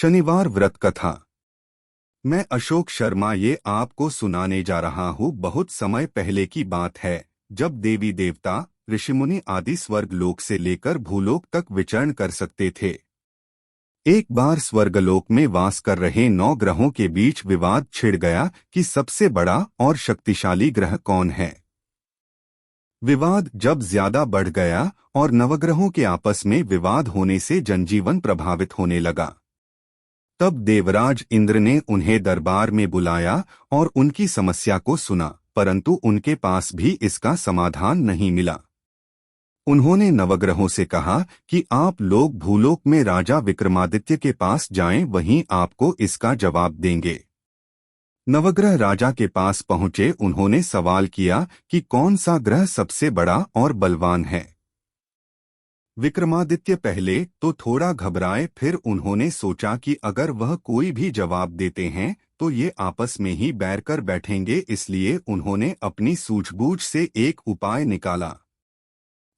शनिवार व्रत कथा। मैं अशोक शर्मा ये आपको सुनाने जा रहा हूँ। बहुत समय पहले की बात है, जब देवी देवता, ऋषिमुनि आदि स्वर्गलोक से लेकर भूलोक तक विचरण कर सकते थे। एक बार स्वर्गलोक में वास कर रहे 9 ग्रहों के बीच विवाद छिड़ गया कि सबसे बड़ा और शक्तिशाली ग्रह कौन है। विवाद जब ज्यादा बढ़ गया और नवग्रहों के आपस में विवाद होने से जनजीवन प्रभावित होने लगा, तब देवराज इंद्र ने उन्हें दरबार में बुलाया और उनकी समस्या को सुना, परंतु उनके पास भी इसका समाधान नहीं मिला। उन्होंने नवग्रहों से कहा कि आप लोग भूलोक में राजा विक्रमादित्य के पास जाएं, वहीं आपको इसका जवाब देंगे। नवग्रह राजा के पास पहुंचे। उन्होंने सवाल किया कि कौन सा ग्रह सबसे बड़ा और बलवान है। विक्रमादित्य पहले तो थोड़ा घबराए, फिर उन्होंने सोचा कि अगर वह कोई भी जवाब देते हैं तो ये आपस में ही बैर कर बैठेंगे, इसलिए उन्होंने अपनी सूझबूझ से एक उपाय निकाला।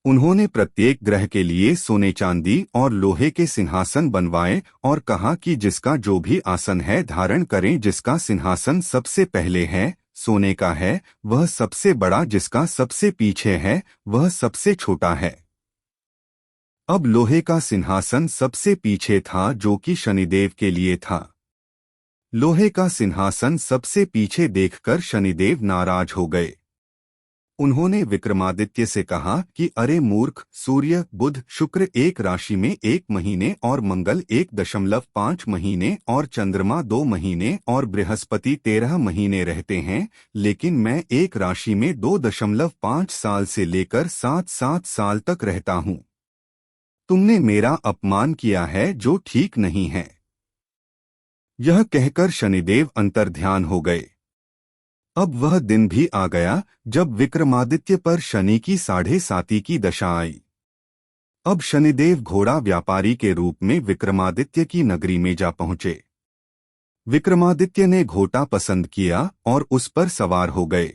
उन्होंने प्रत्येक ग्रह के लिए सोने चांदी और लोहे के सिंहासन बनवाए और कहा कि जिसका जो भी आसन है धारण करें। जिसका सिंहासन सबसे पहले है, सोने का है, वह सबसे बड़ा, जिसका सबसे पीछे है वह सबसे छोटा है। अब लोहे का सिंहासन सबसे पीछे था, जो कि शनिदेव के लिए था। लोहे का सिंहासन सबसे पीछे देखकर शनिदेव नाराज हो गए। उन्होंने विक्रमादित्य से कहा कि अरे मूर्ख, सूर्य, बुध, शुक्र एक राशि में 1 महीने और मंगल 1.5 महीने और चंद्रमा 2 महीने और बृहस्पति 13 महीने रहते हैं, लेकिन मैं एक राशि में 2.5 साल से लेकर 7-7 साल तक रहता हूँ। तुमने मेरा अपमान किया है, जो ठीक नहीं है। यह कहकर शनिदेव अंतर्ध्यान हो गए। अब वह दिन भी आ गया जब विक्रमादित्य पर शनि की 7.5 की दशा आई। अब शनिदेव घोड़ा व्यापारी के रूप में विक्रमादित्य की नगरी में जा पहुंचे। विक्रमादित्य ने घोड़ा पसंद किया और उस पर सवार हो गए।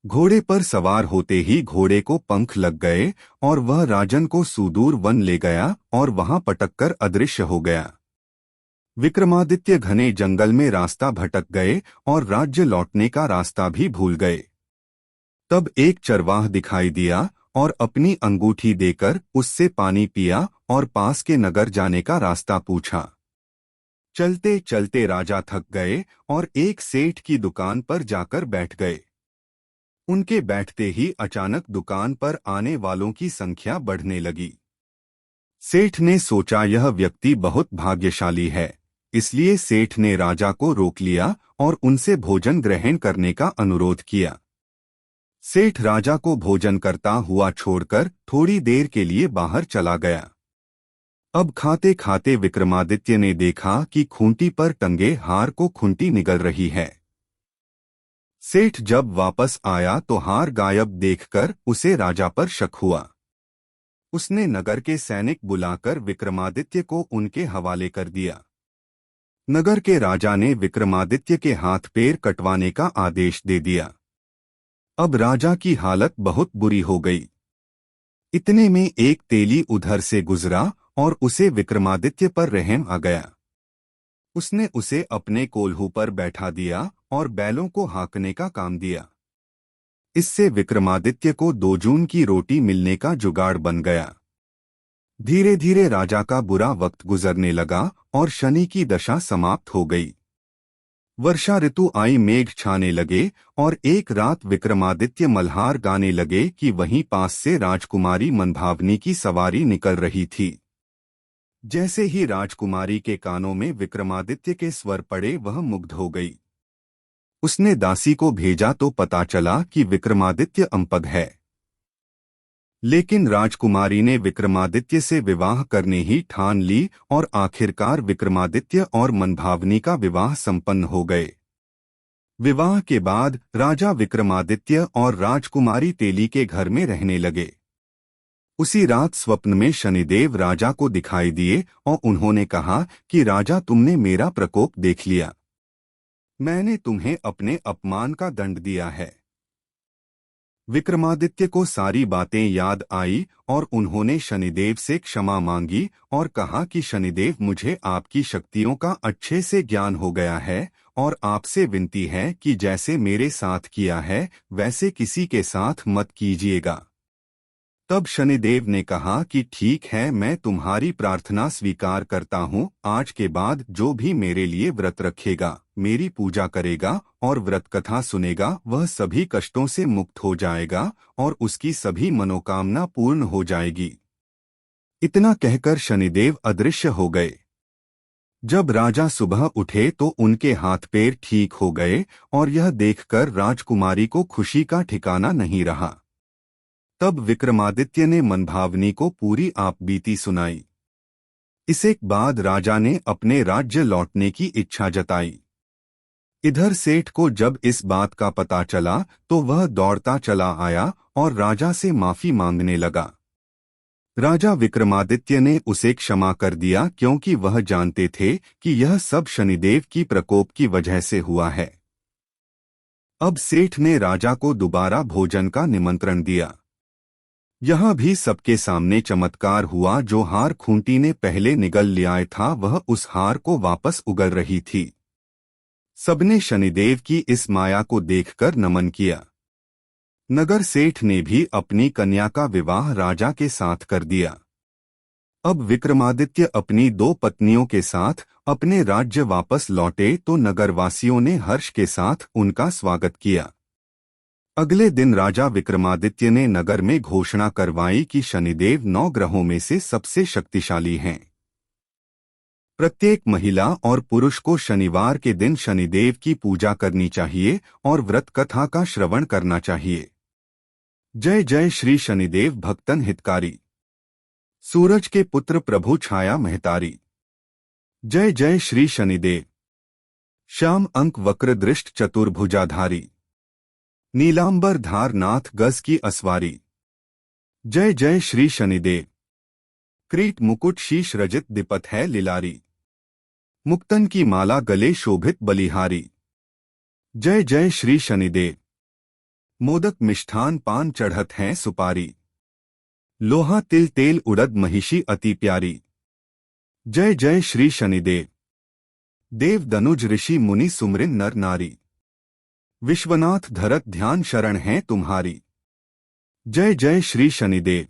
घोड़े पर सवार होते ही घोड़े को पंख लग गए और वह राजन को सुदूर वन ले गया और वहां पटककर अदृश्य हो गया। विक्रमादित्य घने जंगल में रास्ता भटक गए और राज्य लौटने का रास्ता भी भूल गए। तब एक चरवाह दिखाई दिया और अपनी अंगूठी देकर उससे पानी पिया और पास के नगर जाने का रास्ता पूछा। चलते चलते राजा थक गए और एक सेठ की दुकान पर जाकर बैठ गए। उनके बैठते ही अचानक दुकान पर आने वालों की संख्या बढ़ने लगी। सेठ ने सोचा यह व्यक्ति बहुत भाग्यशाली है, इसलिए सेठ ने राजा को रोक लिया और उनसे भोजन ग्रहण करने का अनुरोध किया। सेठ राजा को भोजन करता हुआ छोड़कर थोड़ी देर के लिए बाहर चला गया। अब खाते खाते विक्रमादित्य ने देखा कि खूंटी पर टंगे हार को खूंटी निगल रही है। सेठ जब वापस आया तो हार गायब देखकर उसे राजा पर शक हुआ। उसने नगर के सैनिक बुलाकर विक्रमादित्य को उनके हवाले कर दिया। नगर के राजा ने विक्रमादित्य के हाथ पैर कटवाने का आदेश दे दिया। अब राजा की हालत बहुत बुरी हो गई। इतने में एक तेली उधर से गुजरा और उसे विक्रमादित्य पर रहम आ गया। उसने उसे अपने कोल्हू पर बैठा दिया और बैलों को हाँकने का काम दिया। इससे विक्रमादित्य को 2 जून की रोटी मिलने का जुगाड़ बन गया। धीरे धीरे राजा का बुरा वक्त गुजरने लगा और शनि की दशा समाप्त हो गई। वर्षा ऋतु आई, मेघ छाने लगे और एक रात विक्रमादित्य मल्हार गाने लगे कि वहीं पास से राजकुमारी मनभावनी की सवारी निकल रही थी। जैसे ही राजकुमारी के कानों में विक्रमादित्य के स्वर पड़े, वह मुग्ध हो गई। उसने दासी को भेजा तो पता चला कि विक्रमादित्य अंपग है। लेकिन राजकुमारी ने विक्रमादित्य से विवाह करने ही ठान ली और आखिरकार विक्रमादित्य और मनभावनी का विवाह संपन्न हो गए। विवाह के बाद राजा विक्रमादित्य और राजकुमारी तेली के घर में रहने लगे। उसी रात स्वप्न में शनिदेव राजा को दिखाई दिए और उन्होंने कहा कि राजा, तुमने मेरा प्रकोप देख लिया। मैंने तुम्हें अपने अपमान का दंड दिया है। विक्रमादित्य को सारी बातें याद आई और उन्होंने शनिदेव से क्षमा मांगी और कहा कि शनिदेव, मुझे आपकी शक्तियों का अच्छे से ज्ञान हो गया है और आपसे विनती है कि जैसे मेरे साथ किया है वैसे किसी के साथ मत कीजिएगा। तब शनिदेव ने कहा कि ठीक है, मैं तुम्हारी प्रार्थना स्वीकार करता हूँ। आज के बाद जो भी मेरे लिए व्रत रखेगा, मेरी पूजा करेगा और व्रत कथा सुनेगा, वह सभी कष्टों से मुक्त हो जाएगा और उसकी सभी मनोकामना पूर्ण हो जाएगी। इतना कहकर शनिदेव अदृश्य हो गए। जब राजा सुबह उठे तो उनके हाथ पैर ठीक हो गए और यह देखकर राजकुमारी को खुशी का ठिकाना नहीं रहा। तब विक्रमादित्य ने मनभावनी को पूरी आपबीती सुनाई। इसके बाद राजा ने अपने राज्य लौटने की इच्छा जताई। इधर सेठ को जब इस बात का पता चला तो वह दौड़ता चला आया और राजा से माफी मांगने लगा। राजा विक्रमादित्य ने उसे क्षमा कर दिया क्योंकि वह जानते थे कि यह सब शनिदेव की प्रकोप की वजह से हुआ है। अब सेठ ने राजा को दोबारा भोजन का निमंत्रण दिया। यह भी सबके सामने चमत्कार हुआ। जो हार खूंटी ने पहले निगल लिया था वह उस हार को वापस उगल रही थी। सबने शनिदेव की इस माया को देखकर नमन किया। नगर सेठ ने भी अपनी कन्या का विवाह राजा के साथ कर दिया। अब विक्रमादित्य अपनी 2 पत्नियों के साथ अपने राज्य वापस लौटे तो नगरवासियों ने हर्ष के साथ उनका स्वागत किया। अगले दिन राजा विक्रमादित्य ने नगर में घोषणा करवाई कि शनिदेव 9 ग्रहों में से सबसे शक्तिशाली हैं। प्रत्येक महिला और पुरुष को शनिवार के दिन शनिदेव की पूजा करनी चाहिए और व्रत कथा का श्रवण करना चाहिए। जय जय श्री शनिदेव भक्तन हितकारी। सूरज के पुत्र प्रभु छाया महतारी। जय जय श्री शनिदेव। श्याम अंक वक्र दृष्ट चतुर्भुजाधारी। नीलांबर धार नाथ गज की असवारी। जय जय श्री शनिदेव। क्रीट मुकुट शीश रजित दिपत है लिलारी। मुक्तन की माला गले शोभित बलिहारी। जय जय श्री शनिदेव। मोदक मिष्ठान पान चढ़त हैं सुपारी। लोहा तिल तेल उड़द महिषी अति प्यारी। जय जय श्री शनिदेव। देव दनुज ऋषि मुनि सुमरिन नर नारी। विश्वनाथ धरत ध्यान शरण हैं तुम्हारी। जय जय श्री शनिदेव।